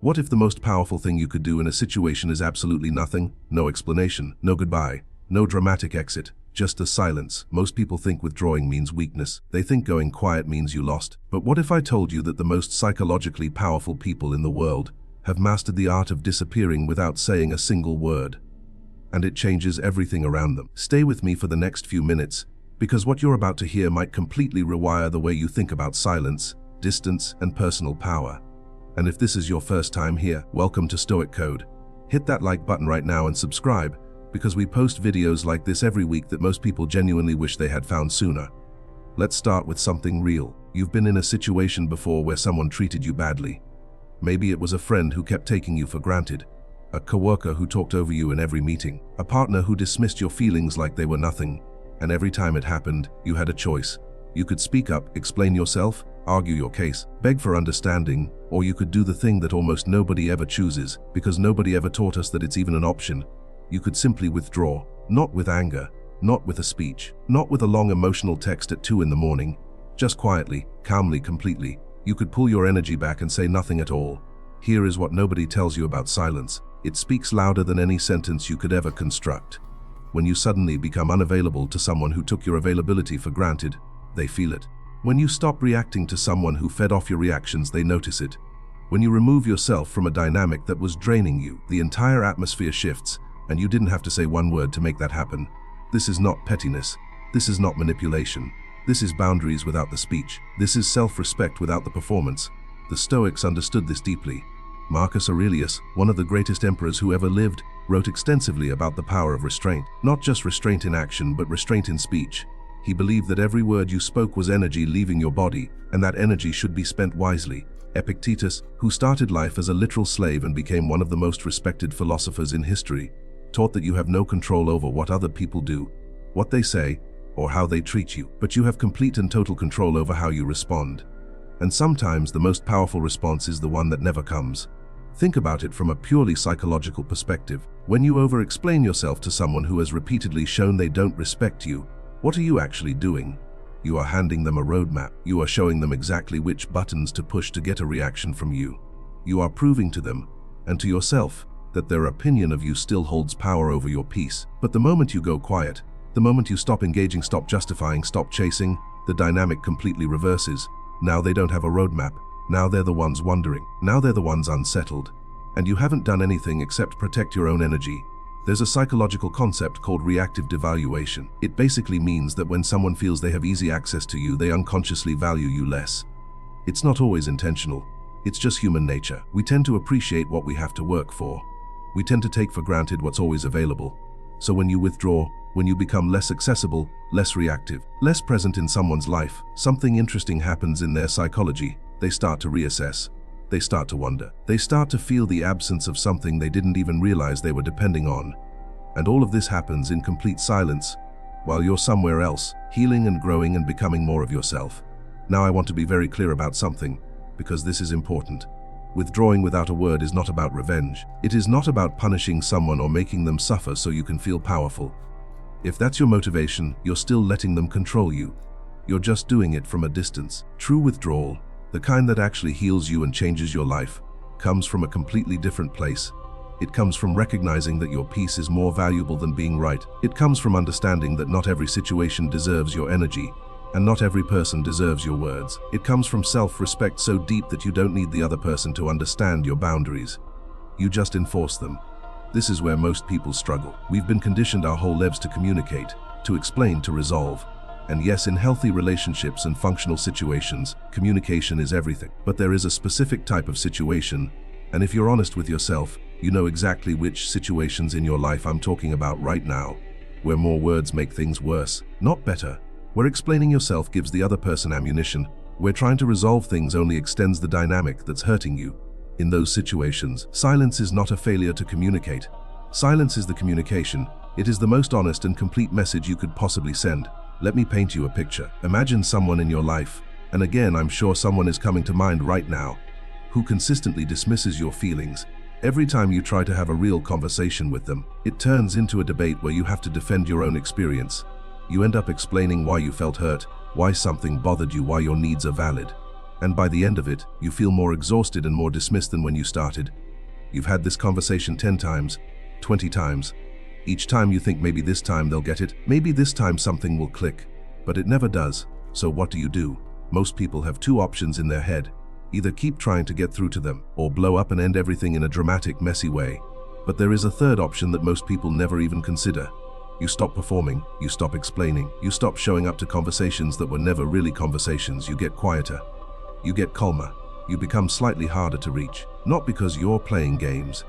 What if the most powerful thing you could do in a situation is absolutely nothing? No explanation, no goodbye, no dramatic exit, just the silence. Most people think withdrawing means weakness. They think going quiet means you lost. But what if I told you that the most psychologically powerful people in the world have mastered the art of disappearing without saying a single word? And it changes everything around them. Stay with me for the next few minutes, because what you're about to hear might completely rewire the way you think about silence, distance, and personal power. And if this is your first time here, welcome to Stoic Code. Hit that like button right now and subscribe, because we post videos like this every week that most people genuinely wish they had found sooner. Let's start with something real. You've been in a situation before where someone treated you badly. Maybe it was a friend who kept taking you for granted, a coworker who talked over you in every meeting, a partner who dismissed your feelings like they were nothing. And every time it happened, you had a choice. You could speak up, explain yourself, argue your case, beg for understanding, or you could do the thing that almost nobody ever chooses, because nobody ever taught us that it's even an option. You could simply withdraw, not with anger, not with a speech, not with a long emotional text at 2 in the morning, just quietly, calmly, completely. You could pull your energy back and say nothing at all. Here is what nobody tells you about silence. It speaks louder than any sentence you could ever construct. When you suddenly become unavailable to someone who took your availability for granted, they feel it. When you stop reacting to someone who fed off your reactions, they notice it. When you remove yourself from a dynamic that was draining you, the entire atmosphere shifts, and you didn't have to say one word to make that happen. This is not pettiness. This is not manipulation. This is boundaries without the speech. This is self-respect without the performance. The Stoics understood this deeply. Marcus Aurelius, one of the greatest emperors who ever lived, wrote extensively about the power of restraint. Not just restraint in action, but restraint in speech. He believed that every word you spoke was energy leaving your body, and that energy should be spent wisely. Epictetus, who started life as a literal slave and became one of the most respected philosophers in history, taught that you have no control over what other people do, what they say, or how they treat you, but you have complete and total control over how you respond. And sometimes the most powerful response is the one that never comes. Think about it from a purely psychological perspective. When you over-explain yourself to someone who has repeatedly shown they don't respect you, what are you actually doing? You are handing them a roadmap. You are showing them exactly which buttons to push to get a reaction from you. You are proving to them, and to yourself, that their opinion of you still holds power over your peace. But the moment you go quiet, the moment you stop engaging, stop justifying, stop chasing, the dynamic completely reverses. Now they don't have a roadmap. Now they're the ones wondering. Now they're the ones unsettled. And you haven't done anything except protect your own energy. There's a psychological concept called reactive devaluation. It basically means that when someone feels they have easy access to you, they unconsciously value you less. It's not always intentional. It's just human nature. We tend to appreciate what we have to work for. We tend to take for granted what's always available. So when you withdraw, when you become less accessible, less reactive, less present in someone's life, something interesting happens in their psychology. They start to reassess. They start to wonder. They start to feel the absence of something they didn't even realize they were depending on. And all of this happens in complete silence, while you're somewhere else, healing and growing and becoming more of yourself. Now I want to be very clear about something, because this is important. Withdrawing without a word is not about revenge. It is not about punishing someone or making them suffer so you can feel powerful. If that's your motivation, you're still letting them control you. You're just doing it from a distance. True withdrawal, the kind that actually heals you and changes your life, comes from a completely different place. It comes from recognizing that your peace is more valuable than being right. It comes from understanding that not every situation deserves your energy, and not every person deserves your words. It comes from self-respect so deep that you don't need the other person to understand your boundaries. You just enforce them. This is where most people struggle. We've been conditioned our whole lives to communicate, to explain, to resolve. And yes, in healthy relationships and functional situations, communication is everything. But there is a specific type of situation, and if you're honest with yourself, you know exactly which situations in your life I'm talking about right now, where more words make things worse, not better, where explaining yourself gives the other person ammunition, where trying to resolve things only extends the dynamic that's hurting you. In those situations, silence is not a failure to communicate. Silence is the communication. It is the most honest and complete message you could possibly send. Let me paint you a picture. Imagine someone in your life, and again I'm sure someone is coming to mind right now, who consistently dismisses your feelings. Every time you try to have a real conversation with them, it turns into a debate where you have to defend your own experience. You end up explaining why you felt hurt, why something bothered you, why your needs are valid. And by the end of it, you feel more exhausted and more dismissed than when you started. You've had this conversation 10 times, 20 times. Each time you think maybe this time they'll get it, maybe this time something will click. But it never does. So what do? Most people have two options in their head. Either keep trying to get through to them, or blow up and end everything in a dramatic, messy way. But there is a third option that most people never even consider. You stop performing, you stop explaining, you stop showing up to conversations that were never really conversations. You get quieter, you get calmer, you become slightly harder to reach. Not because you're playing games,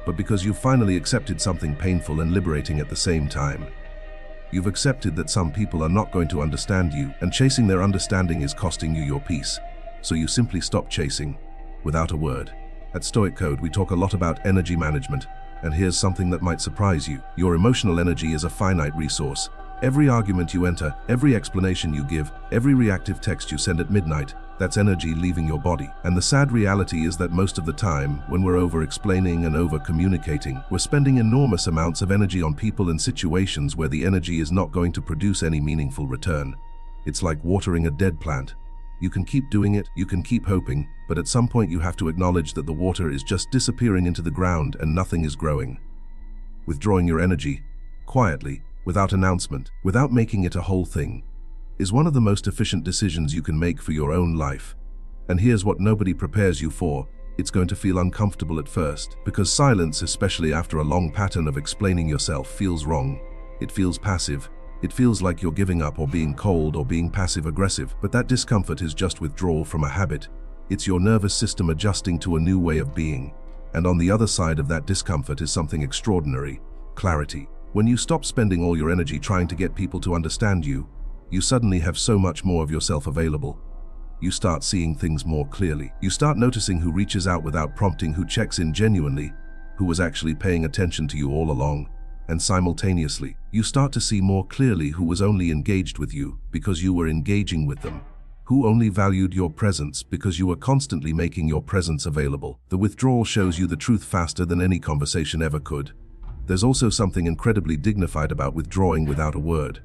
but because you've finally accepted something painful and liberating at the same time. You've accepted that some people are not going to understand you, and chasing their understanding is costing you your peace. So you simply stop chasing, without a word. At Stoic Code, we talk a lot about energy management. And here's something that might surprise you. Your emotional energy is a finite resource. Every argument you enter, every explanation you give, every reactive text you send at midnight, that's energy leaving your body. And the sad reality is that most of the time, when we're over-explaining and over-communicating, we're spending enormous amounts of energy on people and situations where the energy is not going to produce any meaningful return. It's like watering a dead plant. You can keep doing it, you can keep hoping, but at some point you have to acknowledge that the water is just disappearing into the ground and nothing is growing. Withdrawing your energy, quietly, without announcement, without making it a whole thing, is one of the most efficient decisions you can make for your own life. And here's what nobody prepares you for. It's going to feel uncomfortable at first, because silence, especially after a long pattern of explaining yourself, feels wrong. It feels passive. It feels like you're giving up or being cold or being passive-aggressive, but that discomfort is just withdrawal from a habit. It's your nervous system adjusting to a new way of being. And on the other side of that discomfort is something extraordinary: clarity. When you stop spending all your energy trying to get people to understand you, you suddenly have so much more of yourself available. You start seeing things more clearly. You start noticing who reaches out without prompting, who checks in genuinely, who was actually paying attention to you all along. And simultaneously, you start to see more clearly who was only engaged with you because you were engaging with them, who only valued your presence because you were constantly making your presence available. The withdrawal shows you the truth faster than any conversation ever could. There's also something incredibly dignified about withdrawing without a word.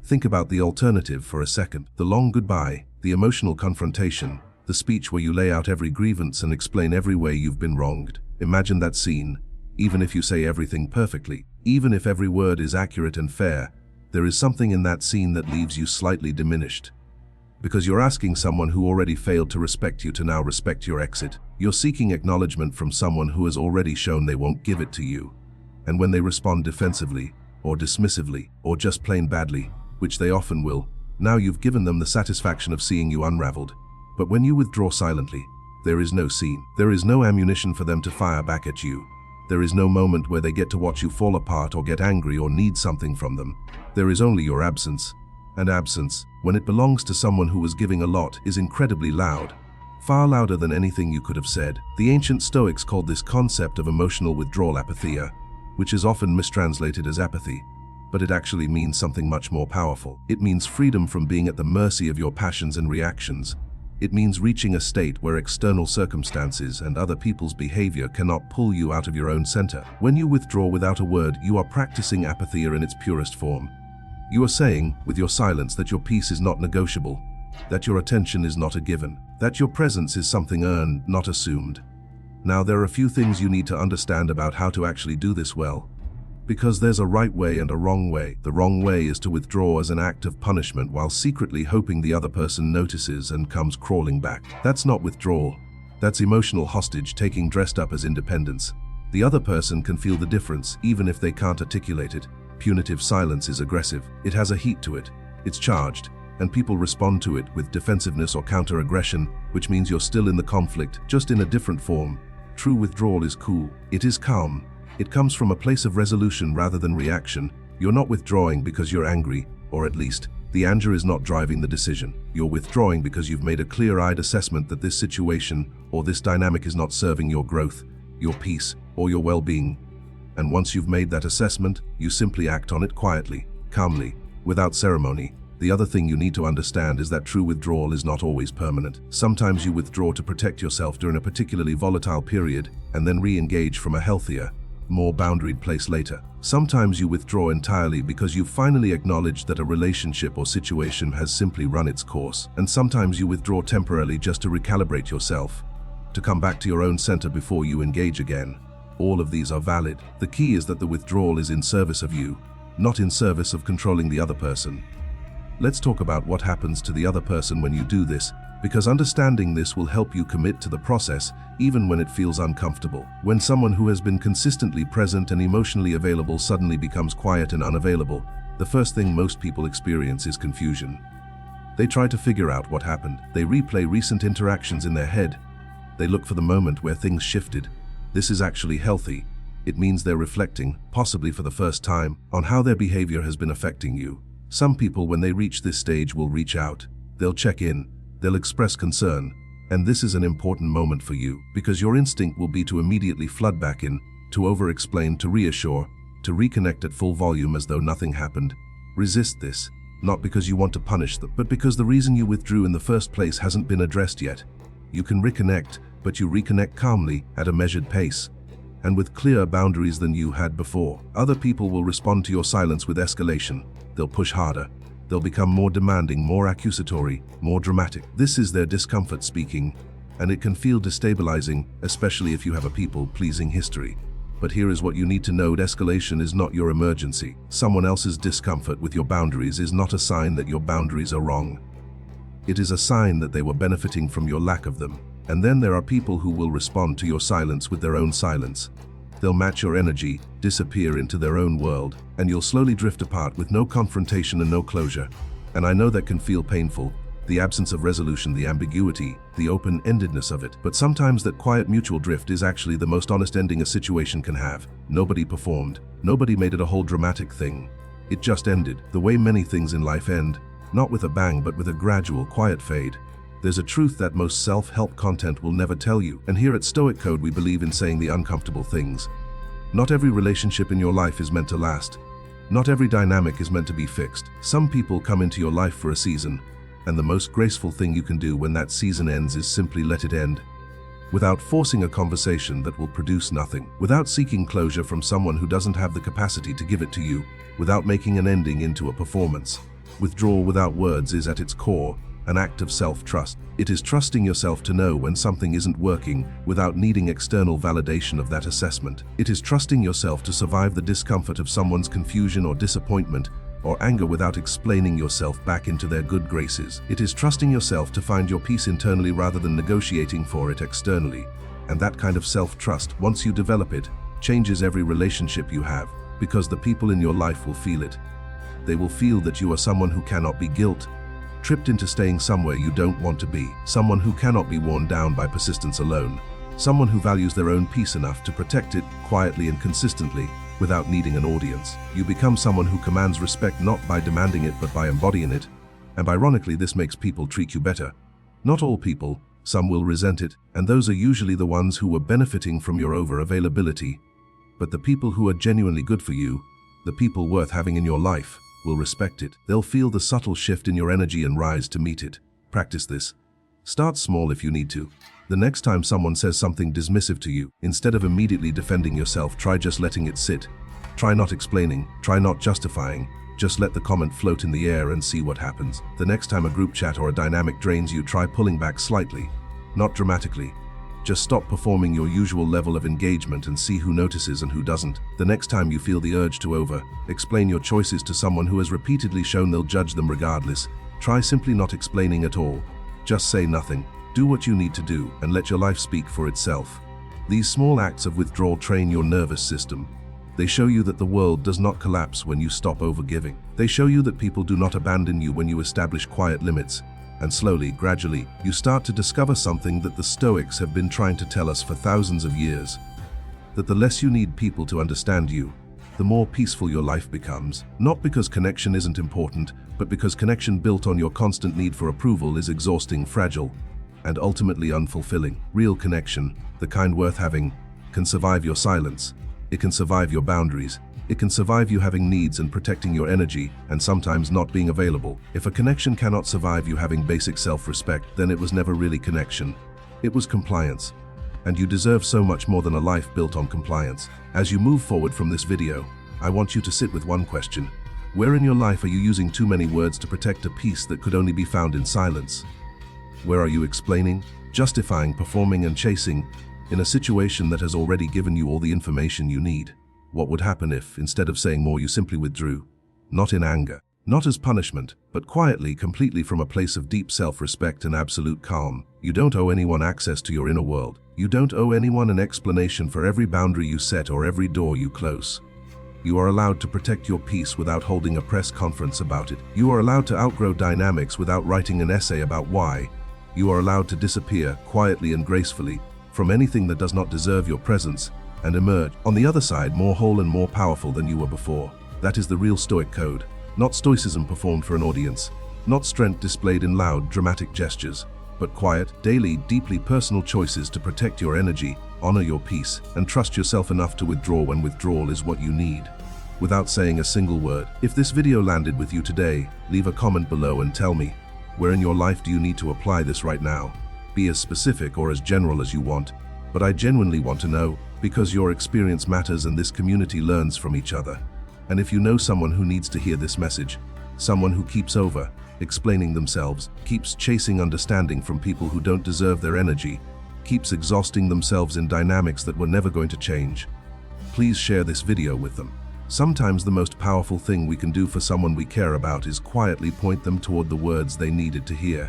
Think about the alternative for a second. The long goodbye, the emotional confrontation, the speech where you lay out every grievance and explain every way you've been wronged. Imagine that scene. Even if you say everything perfectly, even if every word is accurate and fair, there is something in that scene that leaves you slightly diminished. Because you're asking someone who already failed to respect you to now respect your exit. You're seeking acknowledgement from someone who has already shown they won't give it to you. And when they respond defensively, or dismissively, or just plain badly, which they often will, now you've given them the satisfaction of seeing you unraveled. But when you withdraw silently, there is no scene. There is no ammunition for them to fire back at you. There is no moment where they get to watch you fall apart or get angry or need something from them. There is only your absence. And absence, when it belongs to someone who was giving a lot, is incredibly loud. Far louder than anything you could have said. The ancient Stoics called this concept of emotional withdrawal apatheia, which is often mistranslated as apathy. But it actually means something much more powerful. It means freedom from being at the mercy of your passions and reactions. It means reaching a state where external circumstances and other people's behavior cannot pull you out of your own center. When you withdraw without a word, you are practicing apatheia in its purest form. You are saying, with your silence, that your peace is not negotiable, that your attention is not a given, that your presence is something earned, not assumed. Now, there are a few things you need to understand about how to actually do this well. Because there's a right way and a wrong way. The wrong way is to withdraw as an act of punishment while secretly hoping the other person notices and comes crawling back. That's not withdrawal. That's emotional hostage taking dressed up as independence. The other person can feel the difference, even if they can't articulate it. Punitive silence is aggressive. It has a heat to it. It's charged, and people respond to it with defensiveness or counter-aggression, which means you're still in the conflict, just in a different form. True withdrawal is cool. It is calm. It comes from a place of resolution rather than reaction. You're not withdrawing because you're angry, or at least, the anger is not driving the decision. You're withdrawing because you've made a clear-eyed assessment that this situation or this dynamic is not serving your growth, your peace, or your well-being. And once you've made that assessment, you simply act on it quietly, calmly, without ceremony. The other thing you need to understand is that true withdrawal is not always permanent. Sometimes you withdraw to protect yourself during a particularly volatile period and then re-engage from a healthier, more boundaried place later. Sometimes you withdraw entirely because you finally acknowledge that a relationship or situation has simply run its course. And sometimes you withdraw temporarily just to recalibrate yourself, to come back to your own center before you engage again. All of these are valid. The key is that the withdrawal is in service of you, not in service of controlling the other person. Let's talk about what happens to the other person when you do this, because understanding this will help you commit to the process even when it feels uncomfortable. When someone who has been consistently present and emotionally available suddenly becomes quiet and unavailable, the first thing most people experience is confusion. They try to figure out what happened. They replay recent interactions in their head. They look for the moment where things shifted. This is actually healthy. It means they're reflecting, possibly for the first time, on how their behavior has been affecting you. Some people, when they reach this stage, will reach out. They'll check in. They'll express concern. And this is an important moment for you, because your instinct will be to immediately flood back in, to over-explain, to reassure, to reconnect at full volume as though nothing happened. Resist this, not because you want to punish them, but because the reason you withdrew in the first place hasn't been addressed yet. You can reconnect, but you reconnect calmly, at a measured pace, and with clearer boundaries than you had before. Other people will respond to your silence with escalation. They'll push harder. They'll become more demanding, more accusatory, more dramatic. This is their discomfort speaking, and it can feel destabilizing, especially if you have a people-pleasing history. But here is what you need to know: escalation is not your emergency. Someone else's discomfort with your boundaries is not a sign that your boundaries are wrong. It is a sign that they were benefiting from your lack of them. And then there are people who will respond to your silence with their own silence. They'll match your energy, disappear into their own world, and you'll slowly drift apart with no confrontation and no closure. And I know that can feel painful, the absence of resolution, the ambiguity, the open-endedness of it. But sometimes that quiet mutual drift is actually the most honest ending a situation can have. Nobody performed. Nobody made it a whole dramatic thing. It just ended, the way many things in life end, not with a bang but with a gradual, quiet fade. There's a truth that most self-help content will never tell you, and here at Stoic Code we believe in saying the uncomfortable things. Not every relationship in your life is meant to last. Not every dynamic is meant to be fixed. Some people come into your life for a season, and the most graceful thing you can do when that season ends is simply let it end. Without forcing a conversation that will produce nothing, without seeking closure from someone who doesn't have the capacity to give it to you, without making an ending into a performance. Withdrawal without words is at its core an act of self-trust. It is trusting yourself to know when something isn't working without needing external validation of that assessment. It is trusting yourself to survive the discomfort of someone's confusion or disappointment or anger without explaining yourself back into their good graces. It is trusting yourself to find your peace internally rather than negotiating for it externally. And that kind of self-trust, once you develop it, changes every relationship you have, because the people in your life will feel it. They will feel that you are someone who cannot be tripped into staying somewhere you don't want to be, someone who cannot be worn down by persistence alone, someone who values their own peace enough to protect it quietly and consistently without needing an audience. You become someone who commands respect not by demanding it but by embodying it, and ironically this makes people treat you better. Not all people, some will resent it, and those are usually the ones who were benefiting from your over-availability. But the people who are genuinely good for you, the people worth having in your life, will respect it. They'll feel the subtle shift in your energy and rise to meet it. Practice this. Start small if you need to. The next time someone says something dismissive to you, instead of immediately defending yourself, try just letting it sit. Try not explaining, try not justifying, just let the comment float in the air and see what happens. The next time a group chat or a dynamic drains you, try pulling back slightly, not dramatically. Just stop performing your usual level of engagement and see who notices and who doesn't. The next time you feel the urge to explain your choices to someone who has repeatedly shown they'll judge them regardless, try simply not explaining at all. Just say nothing. Do what you need to do and let your life speak for itself. These small acts of withdrawal train your nervous system. They show you that the world does not collapse when you stop overgiving. They show you that people do not abandon you when you establish quiet limits. And slowly, gradually, you start to discover something that the Stoics have been trying to tell us for thousands of years. That the less you need people to understand you, the more peaceful your life becomes. Not because connection isn't important, but because connection built on your constant need for approval is exhausting, fragile, and ultimately unfulfilling. Real connection, the kind worth having, can survive your silence. It can survive your boundaries. It can survive you having needs and protecting your energy, and sometimes not being available. If a connection cannot survive you having basic self-respect, then it was never really connection. It was compliance. And you deserve so much more than a life built on compliance. As you move forward from this video, I want you to sit with one question. Where in your life are you using too many words to protect a peace that could only be found in silence? Where are you explaining, justifying, performing, and chasing in a situation that has already given you all the information you need? What would happen if, instead of saying more, you simply withdrew? Not in anger, not as punishment, but quietly, completely from a place of deep self-respect and absolute calm. You don't owe anyone access to your inner world. You don't owe anyone an explanation for every boundary you set or every door you close. You are allowed to protect your peace without holding a press conference about it. You are allowed to outgrow dynamics without writing an essay about why. You are allowed to disappear quietly and gracefully from anything that does not deserve your presence and emerge on the other side more whole and more powerful than you were before. That is the real Stoic code. Not stoicism performed for an audience, not strength displayed in loud, dramatic gestures, but quiet, daily, deeply personal choices to protect your energy, honor your peace, and trust yourself enough to withdraw when withdrawal is what you need. Without saying a single word. If this video landed with you today, leave a comment below and tell me, where in your life do you need to apply this right now? Be as specific or as general as you want, but I genuinely want to know, because your experience matters and this community learns from each other. And if you know someone who needs to hear this message, someone who keeps over explaining themselves, keeps chasing understanding from people who don't deserve their energy, keeps exhausting themselves in dynamics that were never going to change, please share this video with them. Sometimes the most powerful thing we can do for someone we care about is quietly point them toward the words they needed to hear.